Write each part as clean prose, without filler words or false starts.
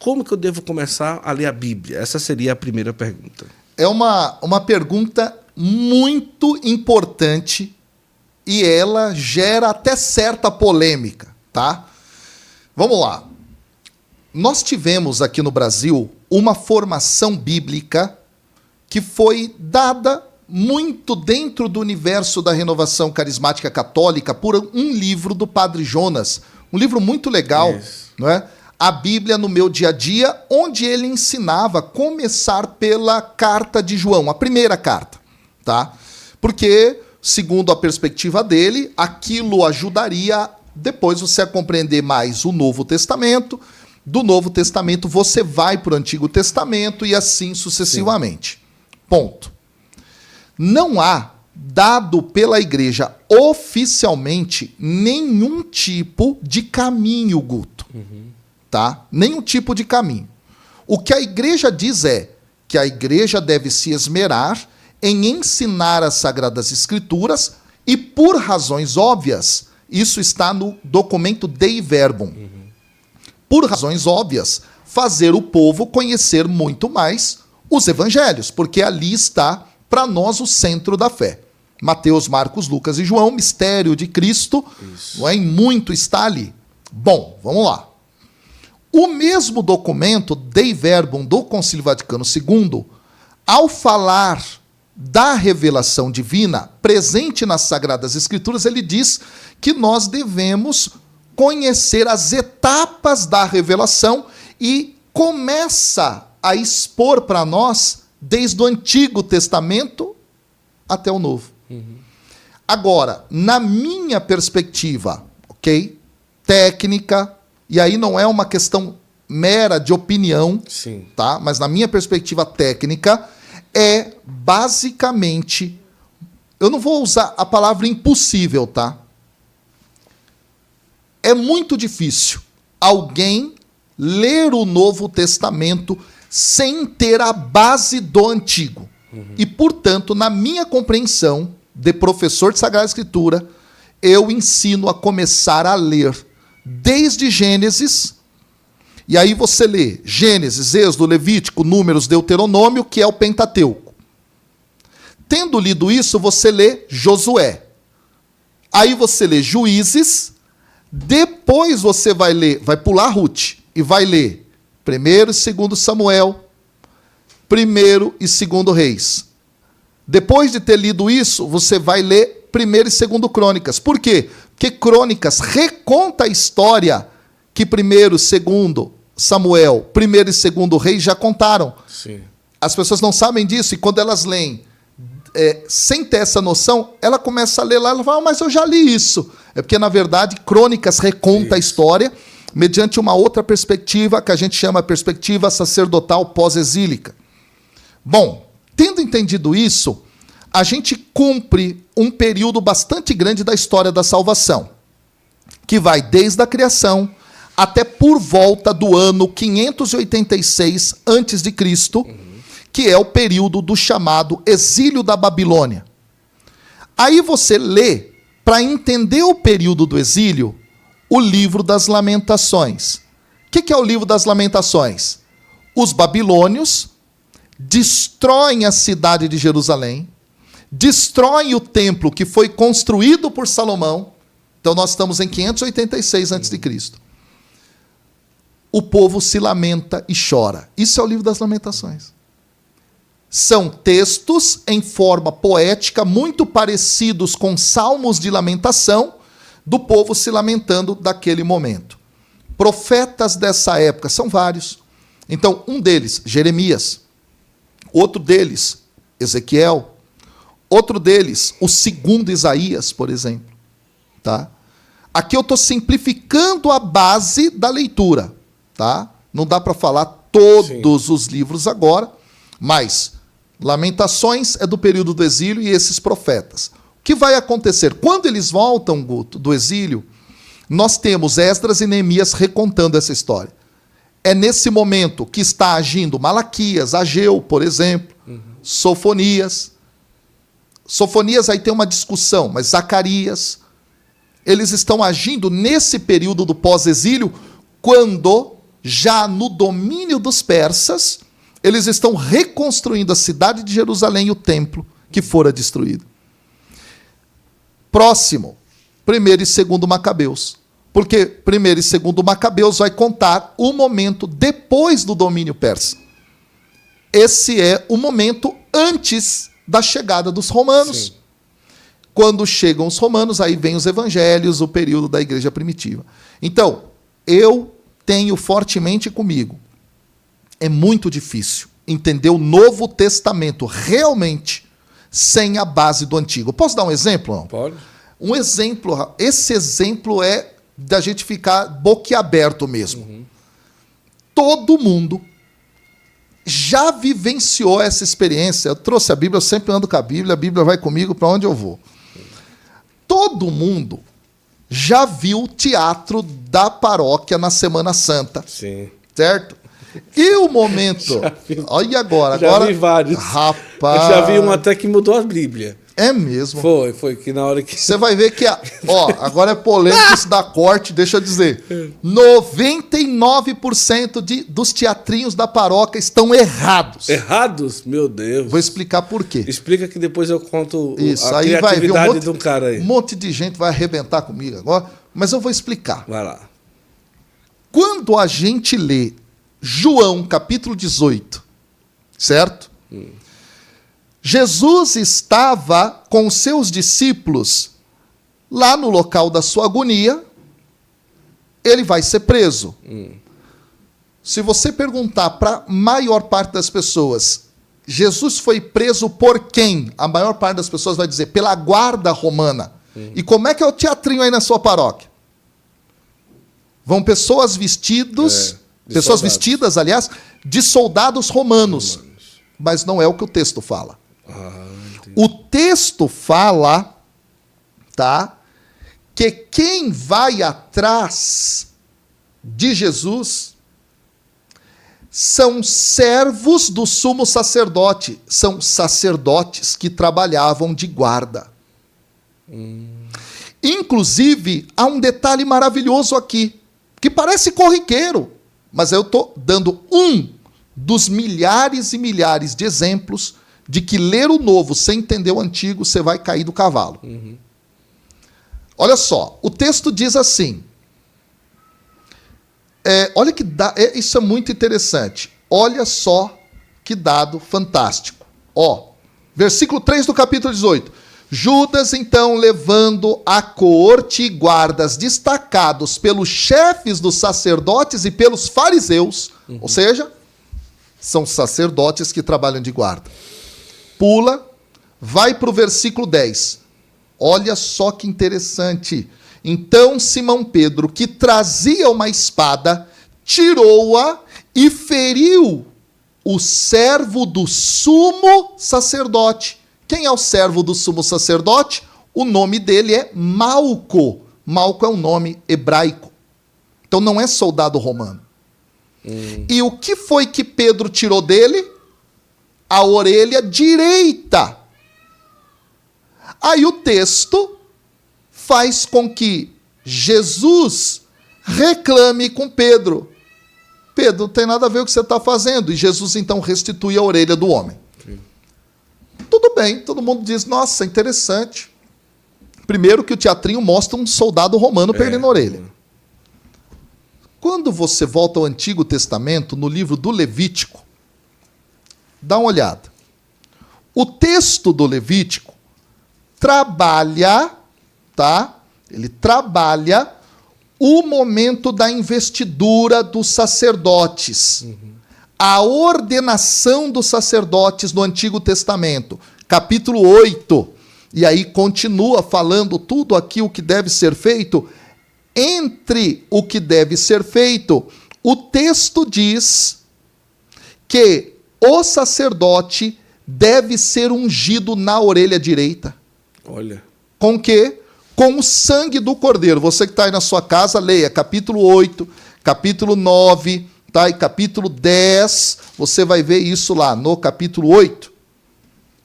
como que eu devo começar a ler a Bíblia? Essa seria a primeira pergunta. É uma pergunta muito importante e ela gera até certa polêmica, tá? Vamos lá. Nós tivemos aqui no Brasil uma formação bíblica que foi dada muito dentro do universo da renovação carismática católica por um livro do Padre Jonas, um livro muito legal, não é? A Bíblia no meu dia a dia, onde ele ensinava a começar pela carta de João, a primeira carta, tá? Porque, segundo a perspectiva dele, aquilo ajudaria depois você a compreender mais o Novo Testamento. Do Novo Testamento você vai para o Antigo Testamento e assim sucessivamente. Sim. Ponto. Não há, dado pela Igreja oficialmente, nenhum tipo de caminho, Guto. Tá? Nenhum tipo de caminho. O que a Igreja diz é que a Igreja deve se esmerar em ensinar as Sagradas Escrituras e, por razões óbvias, isso está no documento Dei Verbum. Por razões óbvias, fazer o povo conhecer muito mais os evangelhos, porque ali está, para nós, o centro da fé. Mateus, Marcos, Lucas e João, mistério de Cristo, não é? Em muito está ali. Bom, vamos lá. O mesmo documento, Dei Verbum, do Concílio Vaticano II, ao falar da revelação divina presente nas Sagradas Escrituras, ele diz que nós devemos conhecer as etapas da revelação e começa a expor para nós desde o Antigo Testamento até o Novo. Agora, na minha perspectiva, ok? Técnica, e aí não é uma questão mera de opinião, sim, tá? Mas na minha perspectiva técnica, é basicamente, eu não vou usar a palavra impossível, tá? É muito difícil alguém ler o Novo Testamento sem ter a base do Antigo. E, portanto, na minha compreensão de professor de Sagrada Escritura, eu ensino a começar a ler desde Gênesis, e aí você lê Gênesis, Êxodo, Levítico, Números, Deuteronômio, que é o Pentateuco. Tendo lido isso, você lê Josué. Aí você lê Juízes, depois você vai pular Ruth, e vai ler 1º e 2º Samuel, 1º e 2º Reis. Depois de ter lido isso, você vai ler 1º e 2º Crônicas. Por quê? Porque Crônicas reconta a história que 1º e 2º Samuel, 1º e 2º Reis já contaram. Sim. As pessoas não sabem disso, e quando elas leem sem ter essa noção, ela começa a ler lá, ela fala, mas eu já li isso. É porque, na verdade, Crônicas reconta a história mediante uma outra perspectiva, que a gente chama de perspectiva sacerdotal pós-exílica. Bom, tendo entendido isso, a gente cumpre um período bastante grande da história da salvação, que vai desde a criação até por volta do ano 586 a.C., que é o período do chamado exílio da Babilônia. Aí você lê, para entender o período do exílio, o livro das Lamentações. O que é o livro das Lamentações? Os babilônios destroem a cidade de Jerusalém, destroem o templo que foi construído por Salomão. Então nós estamos em 586 a.C. O povo se lamenta e chora. Isso é o livro das Lamentações. São textos em forma poética, muito parecidos com salmos de lamentação, do povo se lamentando daquele momento. Profetas dessa época são vários. Então, um deles, Jeremias. Outro deles, Ezequiel. Outro deles, o 2º Isaías, por exemplo. Tá? Aqui eu estou simplificando a base da leitura. Tá? Não dá para falar todos os livros agora, mas Lamentações é do período do exílio e esses profetas. O que vai acontecer? Quando eles voltam, Guto, do exílio, nós temos Esdras e Neemias recontando essa história. É nesse momento que está agindo Malaquias, Ageu, por exemplo, Sofonias. Sofonias aí tem uma discussão, mas Zacarias. Eles estão agindo nesse período do pós-exílio, quando já no domínio dos persas, eles estão reconstruindo a cidade de Jerusalém e o templo que fora destruído. Próximo, 1º e 2º Macabeus. Porque 1º e 2º Macabeus vai contar o momento depois do domínio persa. Esse é o momento antes da chegada dos romanos. Sim. Quando chegam os romanos, aí vem os evangelhos, o período da igreja primitiva. Então, eu tenho fortemente comigo, é muito difícil entender o Novo Testamento realmente sem a base do Antigo. Posso dar um exemplo? Não? Pode. Um exemplo, esse exemplo é da gente ficar boquiaberto mesmo. Uhum. Todo mundo já vivenciou essa experiência. Eu trouxe a Bíblia, eu sempre ando com a Bíblia vai comigo para onde eu vou. Todo mundo já viu o teatro da paróquia na Semana Santa. Sim. Certo? E o momento... Olha agora. Já vi vários. Rapaz... Eu já vi um até que mudou a Bíblia. É mesmo? Foi que na hora que... Você vai ver que... agora é polêmico isso da corte, deixa eu dizer. 99% dos teatrinhos da paróquia estão errados. Errados? Meu Deus. Vou explicar por quê. Explica que depois eu conto isso, a aí criatividade vai ver de um cara aí. Um monte de gente vai arrebentar comigo agora, mas eu vou explicar. Vai lá. Quando a gente lê João, capítulo 18, certo? Jesus estava com os seus discípulos lá no local da sua agonia, ele vai ser preso. Se você perguntar para a maior parte das pessoas, Jesus foi preso por quem? A maior parte das pessoas vai dizer, pela guarda romana. E como é que é o teatrinho aí na sua paróquia? Vão pessoas vestidas, vestidas, aliás, de soldados romanos. Mas não é o que o texto fala. O texto fala, tá, que quem vai atrás de Jesus são servos do sumo sacerdote, são sacerdotes que trabalhavam de guarda. Inclusive, há um detalhe maravilhoso aqui, que parece corriqueiro, mas eu estou dando um dos milhares e milhares de exemplos de que ler o novo sem entender o antigo, você vai cair do cavalo. Olha só, o texto diz assim, olha que isso é muito interessante, olha só que dado fantástico. Versículo 3 do capítulo 18. Judas, então, levando a coorte e guardas destacados pelos chefes dos sacerdotes e pelos fariseus, ou seja, são sacerdotes que trabalham de guarda. Pula, vai para o versículo 10. Olha só que interessante. Então Simão Pedro, que trazia uma espada, tirou-a e feriu o servo do sumo sacerdote. Quem é o servo do sumo sacerdote? O nome dele é Malco. Malco é um nome hebraico. Então não é soldado romano. E o que foi que Pedro tirou dele? A orelha direita. Aí o texto faz com que Jesus reclame com Pedro. Pedro, não tem nada a ver com o que você está fazendo. E Jesus então restitui a orelha do homem. Sim. Tudo bem, todo mundo diz, nossa, interessante. Primeiro que o teatrinho mostra um soldado romano perdendo a orelha. Quando você volta ao Antigo Testamento, no livro do Levítico, dá uma olhada. O texto do Levítico trabalha, tá? Ele trabalha o momento da investidura dos sacerdotes. A ordenação dos sacerdotes no Antigo Testamento. Capítulo 8. E aí continua falando tudo aquilo que deve ser feito. Entre o que deve ser feito, o texto diz que o sacerdote deve ser ungido na orelha direita. Olha. Com o quê? Com o sangue do cordeiro. Você que está aí na sua casa, leia capítulo 8, capítulo 9, tá? E capítulo 10, você vai ver isso lá no capítulo 8.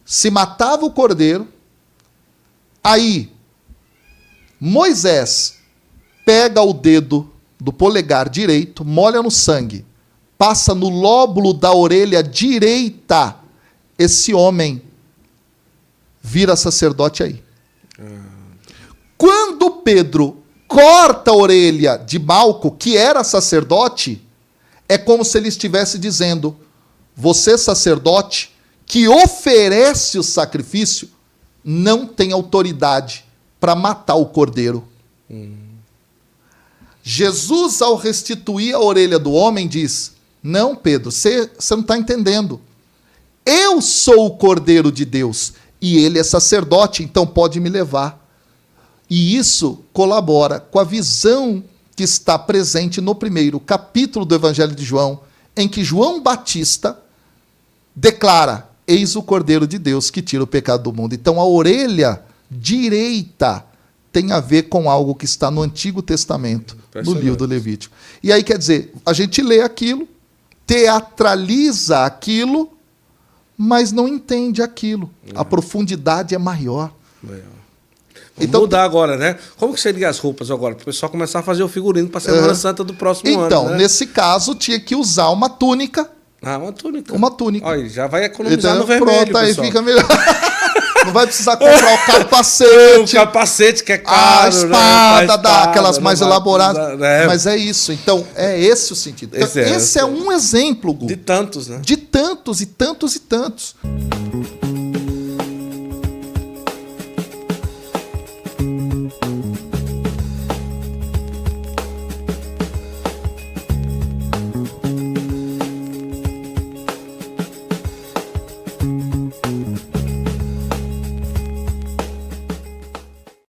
Se matava o cordeiro, aí Moisés pega o dedo do polegar direito, molha no sangue, passa no lóbulo da orelha direita, esse homem vira sacerdote aí. Quando Pedro corta a orelha de Malco, que era sacerdote, é como se ele estivesse dizendo: você, sacerdote, que oferece o sacrifício, não tem autoridade para matar o cordeiro. Jesus, ao restituir a orelha do homem, diz: não, Pedro, você não está entendendo. Eu sou o Cordeiro de Deus e ele é sacerdote, então pode me levar. E isso colabora com a visão que está presente no primeiro capítulo do Evangelho de João, em que João Batista declara: eis o Cordeiro de Deus que tira o pecado do mundo. Então a orelha direita tem a ver com algo que está no Antigo Testamento, no livro do Levítico. E aí, quer dizer, a gente lê aquilo, teatraliza aquilo, mas não entende aquilo. A profundidade é maior. Então, mudar agora, né? Como que seria as roupas agora? Para o pessoal começar a fazer o figurino para a Semana Santa do próximo ano. Então, né? Nesse caso, tinha que usar uma túnica. Uma túnica. Uma túnica. Olha, já vai economizar então, no vermelho, pronto, aí pessoal. fica melhor. Não vai precisar comprar o capacete. O capacete que é caro, a espada, né? Aquelas mais elaboradas. Precisar, né? Mas é isso. Então, é esse o sentido. Então, esse é um exemplo, Gu, de tantos, né? de tantos e tantos e tantos.